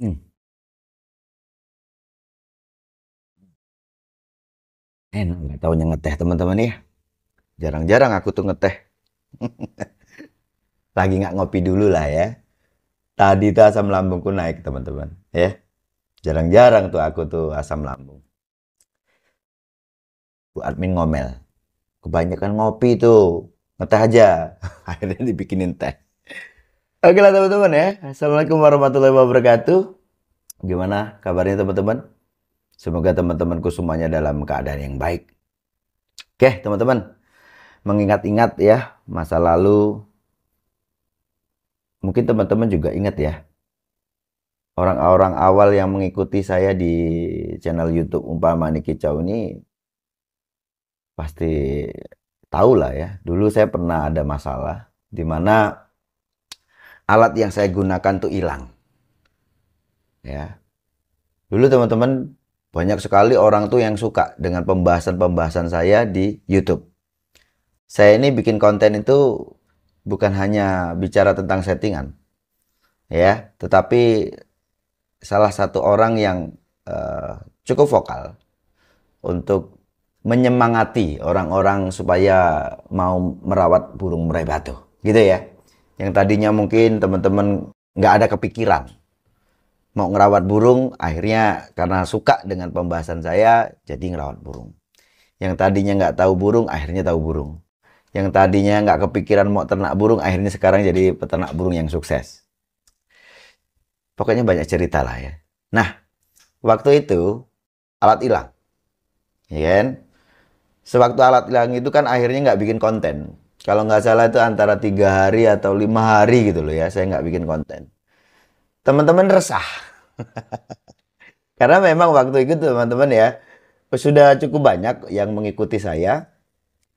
Hmm, enak nggak taunya ngeteh teman-teman ya. Jarang-jarang aku tuh ngeteh. Lagi nggak ngopi dulu lah ya. Tadi tuh asam lambungku naik teman-teman. Ya, jarang-jarang tuh aku tuh asam lambung. Bu admin ngomel. Kebanyakan ngopi tuh. Ngeteh aja. Akhirnya dibikinin teh. Oke lah teman-teman ya. Assalamualaikum warahmatullahi wabarakatuh. Gimana kabarnya teman-teman? Semoga teman-temanku semuanya dalam keadaan yang baik. Oke teman-teman. Mengingat-ingat ya masa lalu. Mungkin teman-teman juga ingat ya, orang-orang awal yang mengikuti saya di channel YouTube Umpama Ni Kicau ini pasti tahu lah ya. Dulu saya pernah ada masalah di mana alat yang saya gunakan tuh hilang. Ya, dulu teman-teman banyak sekali orang tuh yang suka dengan pembahasan-pembahasan saya di YouTube. Saya ini bikin konten itu bukan hanya bicara tentang settingan, ya, tetapi salah satu orang yang eh, cukup vokal untuk menyemangati orang-orang supaya mau merawat burung murai batu, gitu ya. Yang tadinya mungkin teman-teman nggak ada kepikiran mau ngerawat burung, akhirnya karena suka dengan pembahasan saya, jadi ngerawat burung. Yang tadinya nggak tahu burung, akhirnya tahu burung. Yang tadinya nggak kepikiran mau ternak burung, akhirnya sekarang jadi peternak burung yang sukses. Pokoknya banyak cerita lah ya. Nah, waktu itu alat hilang, ya kan? Sewaktu alat hilang itu kan akhirnya nggak bikin konten. Kalau nggak salah itu antara 3 hari atau 5 hari gitu loh ya, saya nggak bikin konten. Teman-teman resah. Karena memang waktu itu teman-teman ya, sudah cukup banyak yang mengikuti saya.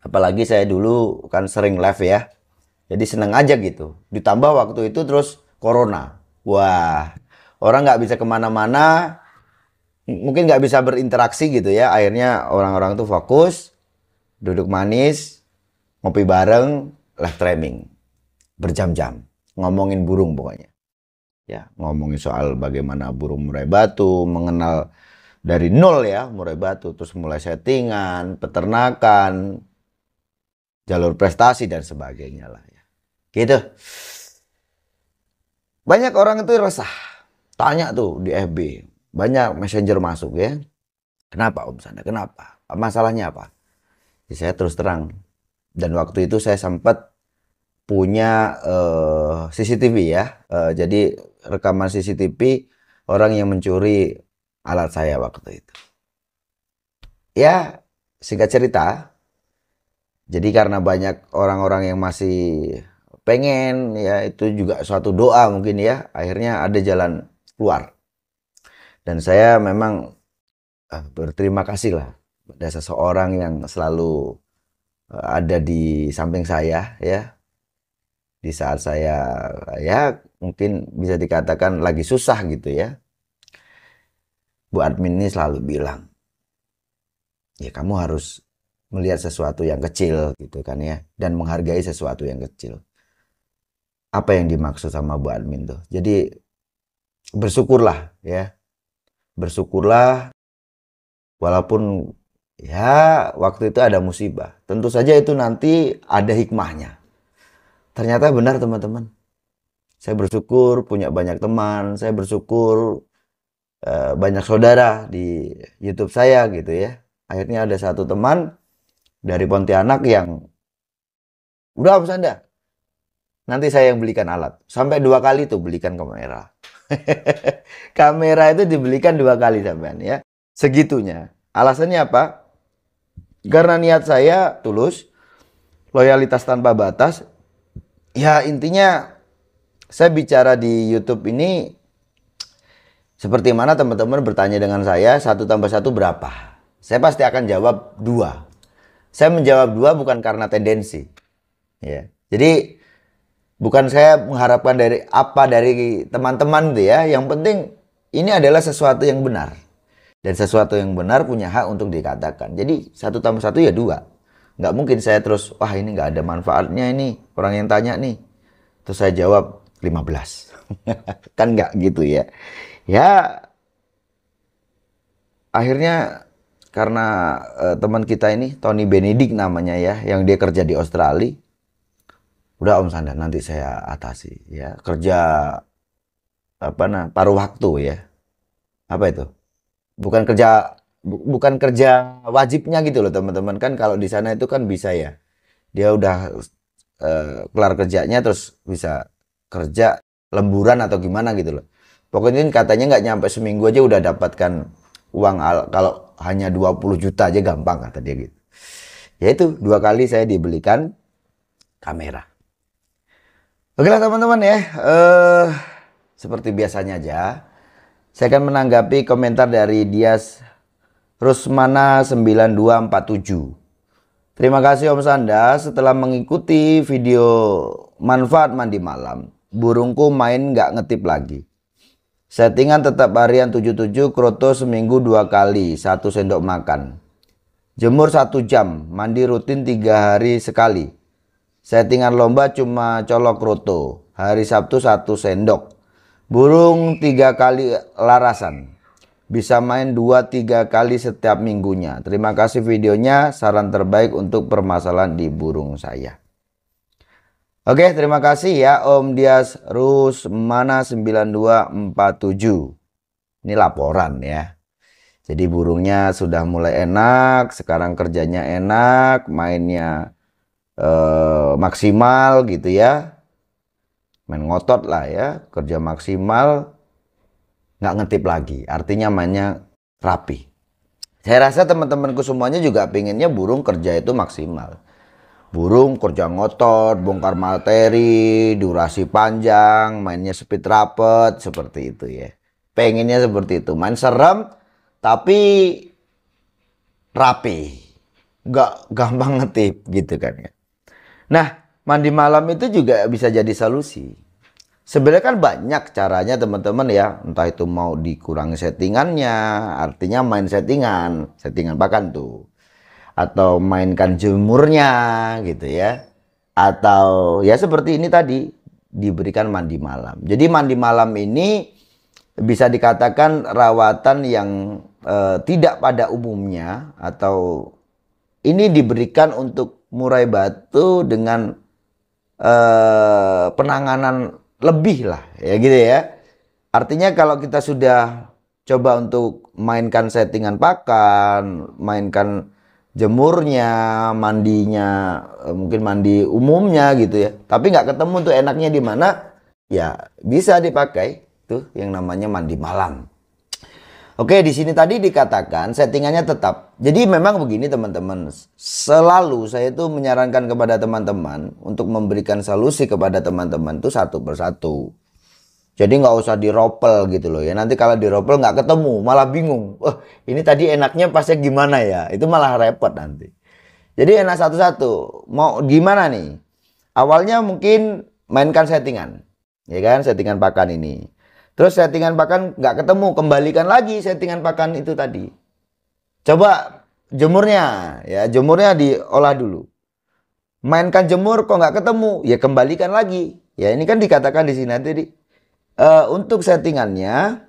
Apalagi saya dulu kan sering live ya. Jadi seneng aja gitu. Ditambah waktu itu terus corona. Wah, orang nggak bisa kemana-mana, mungkin nggak bisa berinteraksi gitu ya. Akhirnya orang-orang tuh fokus, duduk manis, ngopi bareng, live streaming berjam-jam, ngomongin burung pokoknya. Ya, ngomongin soal bagaimana burung murai batu, mengenal dari nol ya murai batu, terus mulai settingan, peternakan, jalur prestasi dan sebagainya lah ya. Gitu. Banyak orang itu resah, tanya tuh di FB, banyak messenger masuk ya. Kenapa Om Sanda? Kenapa? Masalahnya apa? Ya, saya terus terang. Dan waktu itu saya sempat punya CCTV ya. Jadi rekaman CCTV orang yang mencuri alat saya waktu itu. Ya, singkat cerita, jadi karena banyak orang-orang yang masih pengen ya itu juga suatu doa mungkin ya, akhirnya ada jalan keluar. Dan saya memang berterima kasih lah pada seseorang yang selalu ada di samping saya ya di saat saya ya mungkin bisa dikatakan lagi susah gitu ya. Bu admin ini selalu bilang, ya kamu harus melihat sesuatu yang kecil gitu kan ya, dan menghargai sesuatu yang kecil. Apa yang dimaksud sama Bu admin tuh? Jadi bersyukurlah ya, bersyukurlah walaupun ya waktu itu ada musibah. Tentu saja itu nanti ada hikmahnya. Ternyata benar teman-teman. Saya bersyukur punya banyak teman, saya bersyukur banyak saudara di YouTube saya gitu ya. Akhirnya ada satu teman dari Pontianak yang udah Mas Anda, nanti saya yang belikan alat. Sampai 2 kali tuh belikan kamera. Kamera itu dibelikan 2 kali sampean ya. Segitunya. Alasannya apa? Karena niat saya tulus, loyalitas tanpa batas. Ya intinya saya bicara di YouTube ini seperti mana teman-teman bertanya dengan saya, 1 tambah 1 berapa? Saya pasti akan jawab 2. Saya menjawab 2 bukan karena tendensi. Ya. Jadi bukan saya mengharapkan dari teman-teman gitu ya. Yang penting ini adalah sesuatu yang benar. Dan sesuatu yang benar punya hak untuk dikatakan. Jadi 1 tambah 1 ya 2. Nggak mungkin saya terus, wah ini nggak ada manfaatnya ini. Orang yang tanya nih. Terus saya jawab 15. Kan nggak gitu ya. Ya akhirnya karena teman kita ini Tony Benedict namanya ya, yang dia kerja di Australia. Udah Om Sanda, nanti saya atasi ya, kerja paruh waktu ya. Apa itu? Bukan kerja bukan kerja wajibnya gitu loh teman-teman, kan kalau di sana itu kan bisa ya. Dia udah kelar kerjanya terus bisa kerja lemburan atau gimana gitu loh. Pokoknya katanya nggak nyampe seminggu aja udah dapatkan uang, kalau hanya 20 juta aja gampang kata dia gitu. Ya itu 2 kali saya dibelikan kamera. Oke lah teman-teman ya, seperti biasanya aja, saya akan menanggapi komentar dari Dias Rusmana 9247. Terima kasih Om Sanda, setelah mengikuti video manfaat mandi malam, burungku main nggak ngetip lagi. Settingan tetap harian 77, kroto seminggu 2 kali, 1 sendok makan. Jemur 1 jam, mandi rutin 3 hari sekali. Settingan lomba cuma colok kroto, hari Sabtu 1 sendok. Burung 3 kali larasan. Bisa main 2-3 kali setiap minggunya. Terima kasih videonya, saran terbaik untuk permasalahan di burung saya. Oke, terima kasih ya Om Dias Rusmana 9247. Ini laporan ya. Jadi burungnya sudah mulai enak, sekarang kerjanya enak, mainnya maksimal gitu ya. Main ngotot lah ya, kerja maksimal, nggak ngintip lagi. Artinya mainnya rapi. Saya rasa teman-temanku semuanya juga pengennya burung kerja itu maksimal. Burung kerja ngotot, bongkar materi, durasi panjang, mainnya speed rapet, seperti itu ya. Pengennya seperti itu, main serem tapi rapi, nggak gampang ngetip gitu kan ya. Nah, mandi malam itu juga bisa jadi solusi. Sebenarnya kan banyak caranya teman-teman ya, entah itu mau dikurangi settingannya, artinya main settingan pakan tuh. Atau mainkan jemurnya gitu ya. Atau ya seperti ini tadi, diberikan mandi malam. Jadi mandi malam ini bisa dikatakan rawatan yang tidak pada umumnya, atau ini diberikan untuk murai batu dengan penanganan lebih lah ya gitu ya. Artinya kalau kita sudah coba untuk mainkan settingan pakan, mainkan jemurnya, mandinya, mungkin mandi umumnya gitu ya, tapi nggak ketemu tuh enaknya di mana, ya bisa dipakai tuh yang namanya mandi malam. Oke, di sini tadi dikatakan settingannya tetap. Jadi memang begini teman-teman, selalu saya itu menyarankan kepada teman-teman untuk memberikan solusi kepada teman-teman itu satu persatu. Jadi nggak usah diropel gitu loh ya. Nanti kalau diropel nggak ketemu, malah bingung. Wah, ini tadi enaknya pasnya gimana ya? Itu malah repot nanti. Jadi enak satu-satu. Mau gimana nih? Awalnya mungkin mainkan settingan, ya kan? Settingan pakan ini. Terus settingan pakan nggak ketemu, kembalikan lagi settingan pakan itu tadi. Coba jemurnya, ya jemurnya diolah dulu. Mainkan jemur kok nggak ketemu, ya kembalikan lagi. Ya ini kan dikatakan di sini tadi. Untuk settingannya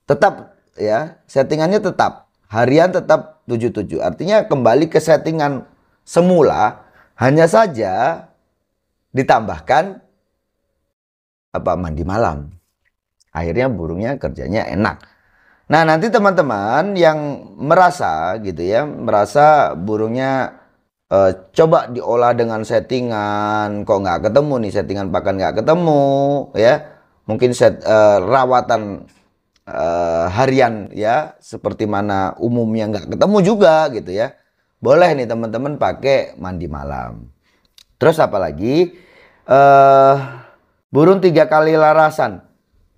tetap ya, settingannya tetap harian tetap 77. Artinya kembali ke settingan semula, hanya saja ditambahkan mandi malam. Akhirnya burungnya kerjanya enak. Nah, nanti teman-teman yang merasa gitu ya, merasa burungnya coba diolah dengan settingan, kok nggak ketemu nih, settingan pakan nggak ketemu ya. Mungkin rawatan harian ya, seperti mana umumnya nggak ketemu juga gitu ya. Boleh nih teman-teman pakai mandi malam. Terus apalagi burung 3 kali larasan.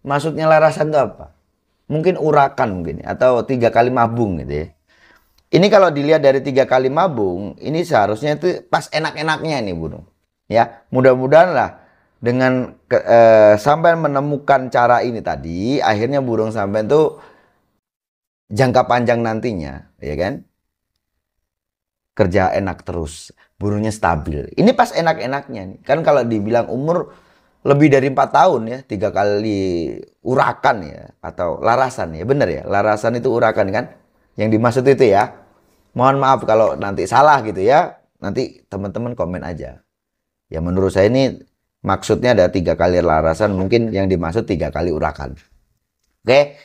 Maksudnya larasan itu apa? Mungkin urakan mungkin, atau 3 kali mabung gitu ya. Ini kalau dilihat dari 3 kali mabung, ini seharusnya itu pas enak-enaknya nih burung. Ya, mudah-mudahan lah dengan sampai menemukan cara ini tadi, akhirnya burung sampai itu jangka panjang nantinya, ya kan? Kerja enak terus, burungnya stabil. Ini pas enak-enaknya nih. Kan kalau dibilang umur lebih dari 4 tahun ya, 3 kali urakan ya, atau larasan ya, bener ya, larasan itu urakan kan, yang dimaksud itu ya. Mohon maaf kalau nanti salah gitu ya, nanti teman-teman komen aja. Ya menurut saya ini maksudnya ada 3 kali larasan, mungkin yang dimaksud 3 kali urakan. Oke,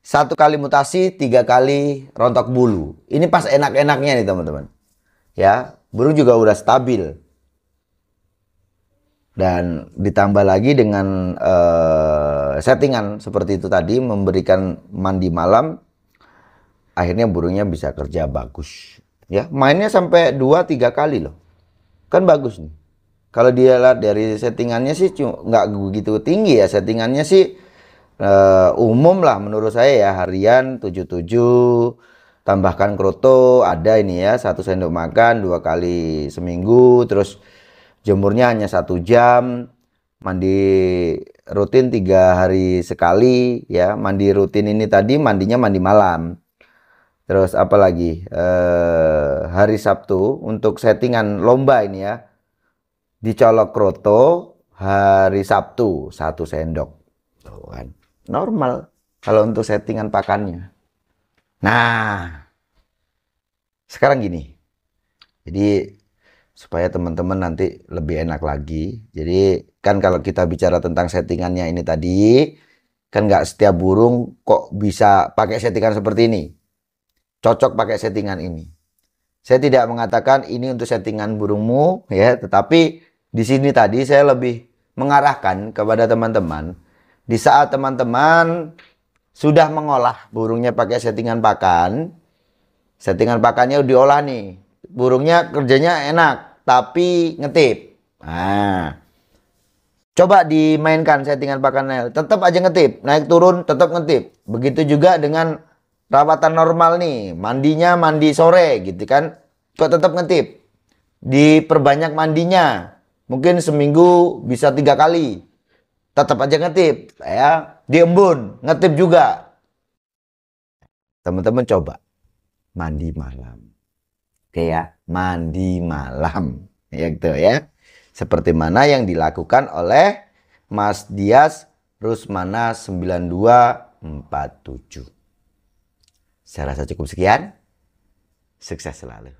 1 kali mutasi, 3 kali rontok bulu. Ini pas enak-enaknya nih teman-teman. Ya, burung juga udah stabil. Dan ditambah lagi dengan settingan seperti itu tadi, memberikan mandi malam, akhirnya burungnya bisa kerja bagus. Ya, mainnya sampai 2-3 kali loh. Kan bagus nih. Kalau dia lihat dari settingannya sih nggak begitu tinggi ya, settingannya sih umum lah menurut saya ya, harian 77, tambahkan kroto ada ini ya, 1 sendok makan 2 kali seminggu, terus jemurnya hanya 1 jam, mandi rutin 3 hari sekali ya. Mandi rutin ini tadi mandinya mandi malam. Terus apalagi hari Sabtu untuk settingan lomba ini ya, dicolok kroto hari Sabtu 1 sendok. Tuh kan. Normal kalau untuk settingan pakannya. Nah, sekarang gini. Jadi supaya teman-teman nanti lebih enak lagi. Jadi kan kalau kita bicara tentang settingannya ini tadi, kan nggak setiap burung kok bisa pakai settingan seperti ini. Cocok pakai settingan ini. Saya tidak mengatakan ini untuk settingan burungmu ya, tetapi di sini tadi saya lebih mengarahkan kepada teman-teman. Di saat teman-teman sudah mengolah burungnya pakai settingan pakan, settingan pakannya diolah nih, burungnya kerjanya enak, tapi ngetip. Nah, coba dimainkan settingan pakannya, tetap aja ngetip, naik turun tetap ngetip. Begitu juga dengan rawatan normal nih, mandinya mandi sore gitu kan, kok tetap ngetip. Diperbanyak mandinya, mungkin seminggu bisa 3 kali. Tetap aja ngetip ya, diembun ngetip juga. Teman-teman coba mandi malam. Oke ya, mandi malam ya gitu ya. Seperti mana yang dilakukan oleh Mas Dias Rusmana 9247. Saya rasa cukup sekian. Sukses selalu.